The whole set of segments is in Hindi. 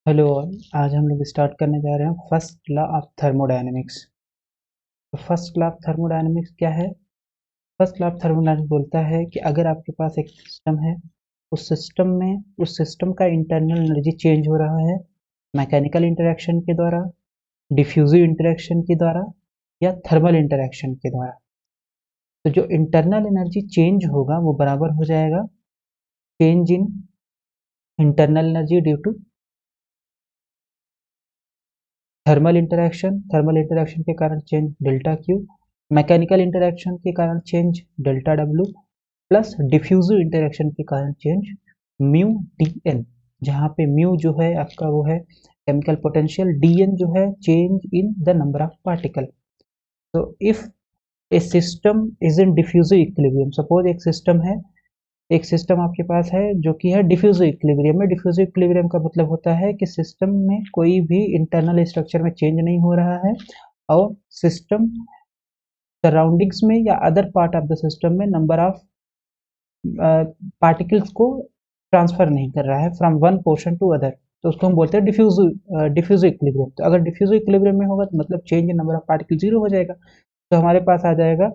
Hello all. आज हम लोग स्टार्ट करने जा रहे हैं फर्स्ट लॉ ऑफ थर्मोडायनेमिक्स। तो फर्स्ट लॉ ऑफ थर्मोडायनेमिक्स क्या है? फर्स्ट लॉ ऑफ थर्मोडायनेमिक्स बोलता है कि अगर आपके पास एक सिस्टम है, उस सिस्टम का इंटरनल एनर्जी चेंज हो रहा है मैकेनिकल इंटरेक्शन के द्वारा, डिफ्यूजिव इंटरेक्शन के द्वारा या थर्मल इंटरेक्शन के द्वारा। तो जो इंटरनल एनर्जी चेंज होगा वो बराबर हो जाएगा change in internal energy due to thermal interaction के कारण change delta Q, mechanical interaction के कारण change delta W, plus diffusive interaction के कारण चेंज म्यू डी एन, जहाँ पे म्यू जो है आपका वो है केमिकल पोटेंशियल, डी एन जो है change in the number of particle. तो if a system is in diffusive equilibrium, suppose एक सिस्टम आपके पास है जो कि है डिफ्यूजिव इक्विलिब्रियम में। डिफ्यूजिव इक्विलिब्रियम का मतलब होता है कि सिस्टम में कोई भी इंटरनल स्ट्रक्चर में चेंज नहीं हो रहा है और सिस्टम सराउंडिंग्स में या other part of the system में नंबर ऑफ पार्टिकल्स को ट्रांसफर नहीं कर रहा है from one portion to other. तो उसको हम बोलते हैं डिफ्यूजिव इक्विलिब्रियम। तो अगर डिफ्यूजिव इक्विलिब्रियम में होगा तो मतलब change in number of particle zero हो जाएगा। तो हमारे पास आ जाएगा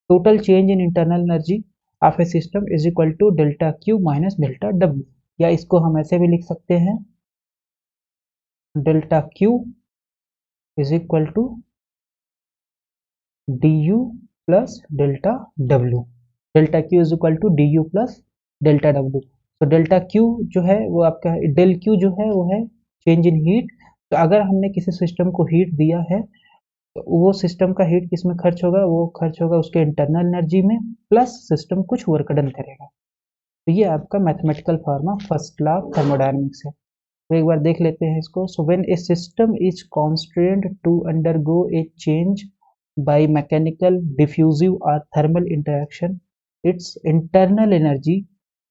total change in internal energy of a system is equal to delta Q minus delta W, या इसको हम ऐसे भी लिख सकते हैं delta Q is equal to D U plus delta W. Delta Q is equal to D U plus delta W. तो डेल्टा क्यू जो है वो आपका डेल क्यू जो है वो है चेंज इन हीट। तो अगर हमने किसी सिस्टम को हीट दिया है तो वो सिस्टम का हीट किस में खर्च होगा? वो खर्च होगा उसके इंटरनल एनर्जी में, प्लस सिस्टम कुछ वर्क डन करेगा। तो ये आपका मैथमेटिकल फॉर्मा फर्स्ट लॉ ऑफ थर्मोडायनेमिक्स है। तो एक बार देख लेते हैं इसको। So when a system is constrained to undergo a change by mechanical, diffusive or thermal interaction, its internal energy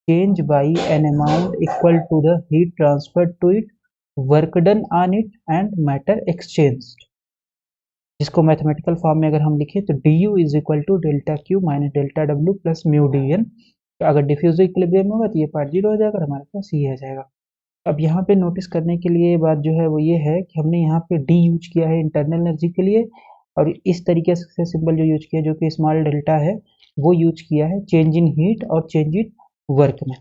change by an amount equal to the heat transferred to it, work done on it and matter exchanged। जिसको मैथमेटिकल फॉर्म में अगर हम लिखें तो D U is equal to delta Q minus delta W plus mu D N. तो अगर डिफ्यूजिव इक्विलिब्रियम होगा तो ये पार्ट जीरो हो जाएगा और हमारे पास ये आ जाएगा। अब यहाँ पे नोटिस करने के लिए बात जो है वो ये है कि हमने यहाँ पे डी यूज किया है इंटरनल एनर्जी के लिए, और इस तरीके से सिंबल जो यूज किया जो कि स्मॉल डेल्टा है वो यूज किया है चेंज इन हीट और चेंज इन वर्क में।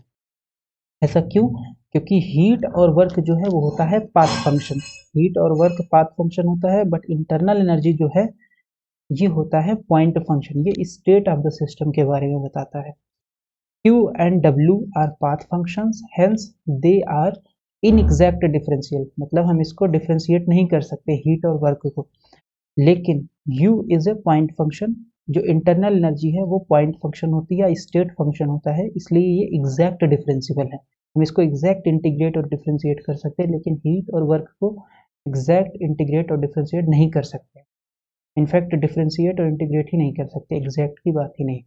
ऐसा क्यों? क्योंकि हीट और वर्क जो है वो होता है पाथ फंक्शन। हीट और वर्क पाथ फंक्शन होता है, बट इंटरनल एनर्जी जो है ये होता है पॉइंट फंक्शन। ये स्टेट ऑफ द सिस्टम के बारे में बताता है। Q and W are path functions, hence they are inexact differential। मतलब हम इसको डिफ्रेंशिएट नहीं कर सकते हीट और वर्क को। लेकिन U is a point function, जो इंटरनल एनर्जी है वो पॉइंट फंक्शन होती है, स्टेट फंक्शन होता है, इसलिए ये एग्जैक्ट डिफरेंशियल है। हम इसको एग्जैक्ट इंटीग्रेट और डिफ्रेंशिएट कर सकते हैं, लेकिन हीट और वर्क को एग्जैक्ट इंटीग्रेट और डिफ्रेंशिएट नहीं कर सकते। इनफैक्ट डिफ्रेंशिएट और इंटीग्रेट ही नहीं कर सकते, एग्जैक्ट की बात ही नहीं।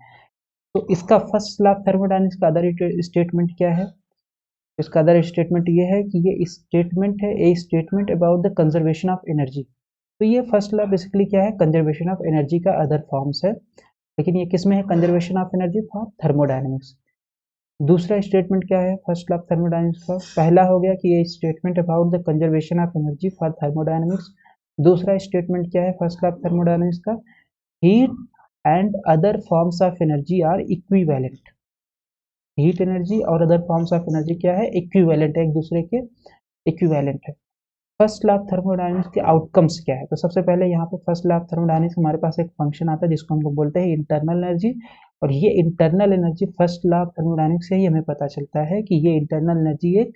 तो इसका फर्स्ट लॉ ऑफ थर्मोडायनेमिक्स का अदर स्टेटमेंट क्या है? इसका अदर स्टेटमेंट ये है कि ये स्टेटमेंट है ए statement about the conservation of energy. तो ये फर्स्ट लॉ बेसिकली क्या है? कंजर्वेशन ऑफ एनर्जी का अदर फॉर्म्स है, लेकिन ये किस में है? Conservation of energy for thermodynamics. दूसरा स्टेटमेंट क्या है फर्स्ट लॉ ऑफ थर्मोडायनेमिक्स का? पहला हो गया कि ये statement about the conservation of energy for thermodynamics. दूसरा स्टेटमेंट क्या है फर्स्ट लॉ ऑफ थर्मोडायनेमिक्स का? Heat and other forms of energy are equivalent. Heat energy और अदर फॉर्म्स ऑफ एनर्जी क्या है? इक्विवेलेंट है, एक दूसरे के इक्विवेलेंट है। फर्स्ट लॉ ऑफ थर्मोडायनेमिक्स के आउटकम्स क्या है? तो सबसे पहले यहाँ पे फर्स्ट लॉ ऑफ थर्मोडायनेमिक्स हमारे पास एक फंक्शन आता है जिसको हम लोग बोलते हैं इंटरनल एनर्जी। और ये internal energy first law of thermodynamics से ही हमें पता चलता है कि ये इंटरनल एनर्जी एक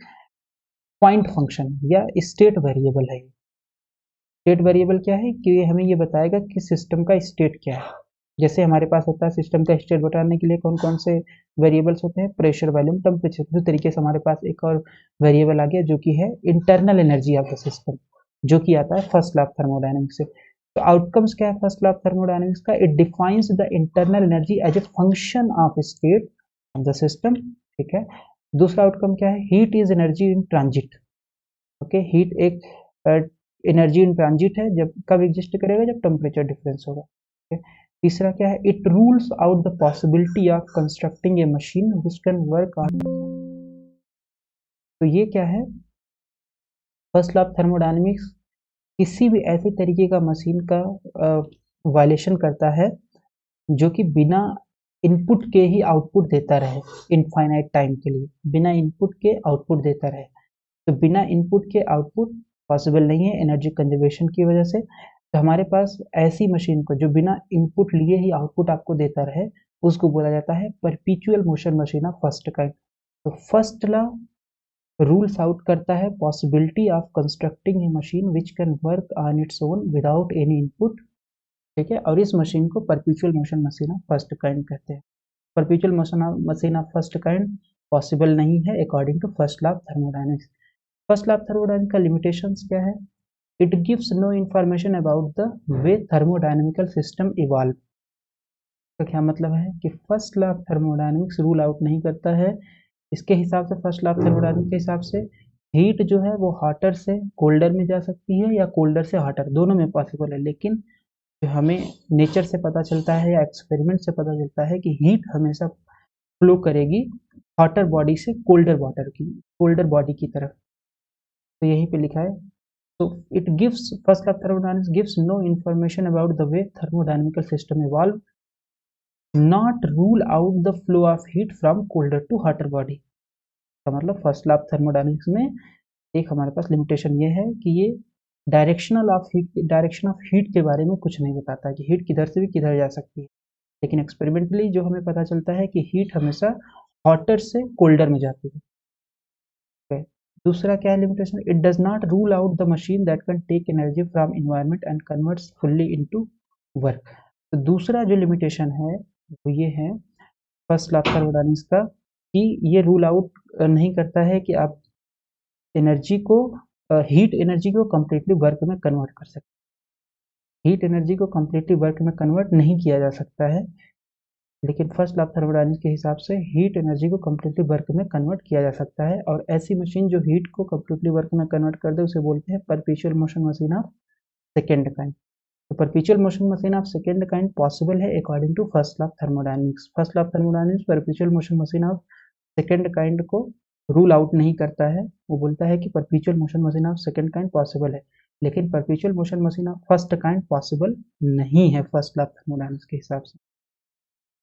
पॉइंट फंक्शन या स्टेट वेरिएबल है। स्टेट वेरिएबल क्या है कि ये हमें ये बताएगा कि सिस्टम का स्टेट क्या है। जैसे हमारे पास होता है सिस्टम का स्टेट बताने के लिए कौन कौन से वेरिएबल्स होते हैं? Pressure, volume, temperature. उसी तरीके से हमारे पास एक और वेरिएबल आ गया जो कि है internal energy of the system, जो कि आता है फर्स्ट लॉ ऑफ थर्मोडायनेमिक्स से। तो आउटकम्स क्या है फर्स्ट लॉ ऑफ थर्मोडायनेमिक्स का? It defines the internal energy as a function of state of the system. ठीक है। दूसरा आउटकम क्या है? Heat is energy in transit. Okay, heat एक एनर्जी इन ट्रांजिट है, जब कब एग्जिस्ट करेगा? जब टेम्परेचर डिफरेंस होगा। okay? तीसरा क्या है? It rules out the possibility of constructing a machine which can work on. तो ये क्या है? फर्स्ट लॉ ऑफ थर्मोडायनेमिक्स किसी भी ऐसे तरीके का मशीन का वायलेशन करता है जो कि बिना इनपुट के ही आउटपुट देता रहे इनफाइनाइट टाइम के लिए, बिना इनपुट के आउटपुट देता रहे। तो बिना इनपुट के आउटपुट पॉसिबल नहीं है एनर्जी कंजर्वेशन की वजह से। तो हमारे पास ऐसी मशीन को जो बिना इनपुट लिए ही आउटपुट आपको देता रहे, उसको बोला जाता है perpetual motion machine of first kind. तो फर्स्ट लॉ रूल्स आउट करता है possibility of constructing a machine which can work on its own without any input, ठीक है। और इस मशीन को perpetual motion machine of first kind कहते हैं। Perpetual motion machine of first kind possible नहीं है according to first law of thermodynamics. First law of thermodynamics का लिमिटेशंस क्या है? It gives no information about the way thermodynamical system evolve. का क्या मतलब है कि first law of thermodynamics rule out नहीं करता है। इसके हिसाब से फर्स्ट लॉ ऑफ थर्मोडायनेमिक्स के हिसाब से हीट जो है वो हॉटर से कोल्डर में जा सकती है या कोल्डर से हॉटर, दोनों में पॉसिबल है। लेकिन जो हमें नेचर से पता चलता है या एक्सपेरिमेंट से पता चलता है कि हीट हमेशा फ्लो करेगी हॉटर बॉडी से कोल्डर बॉडी की तरफ। तो यहीं पे लिखा है। तो it gives first law of thermodynamics gives no information about the way thermodynamical system evolve, not rule out the flow of heat from colder to hotter body. का मतलब फर्स्ट लॉ ऑफ थर्मोडायनेमिक्स में एक हमारे पास लिमिटेशन ये है कि ये डायरेक्शन ऑफ हीट के बारे में कुछ नहीं बताता कि हीट किधर से भी किधर जा सकती है। लेकिन एक्सपेरिमेंटली जो हमें पता चलता है कि हीट हमेशा हॉटर से कोल्डर में जाती है। okay. दूसरा क्या है limitation? It does not rule out the machine that can take energy from environment and converts fully into work. तो दूसरा जो लिमिटेशन है वो ये है फर्स्ट लॉ ऑफ थर्मोडायनेमिक्स का कि ये रूल आउट नहीं करता है कि आप एनर्जी को हीट एनर्जी को कम्प्लीटली वर्क में कन्वर्ट कर सकते। हीट एनर्जी को कम्प्लीटली वर्क में कन्वर्ट नहीं किया जा सकता है, लेकिन फर्स्ट लॉ ऑफ थर्मोडायनेमिक्स के हिसाब से हीट एनर्जी को कम्प्लीटली वर्क में कन्वर्ट किया जा सकता है। और ऐसी मशीन जो हीट को कम्प्लीटली वर्क में कन्वर्ट कर दे उसे बोलते हैं perpetual motion machine of second kind. तो perpetual motion machine of second kind possible है according to first law of thermodynamics. First law of thermodynamics perpetual motion machine of second kind को रूल आउट नहीं करता है। वो बोलता है कि perpetual motion machine of second kind possible है, लेकिन perpetual motion machine of first kind possible नहीं है फर्स्ट लॉ ऑफ थर्मोडायनेमिक्स के हिसाब से।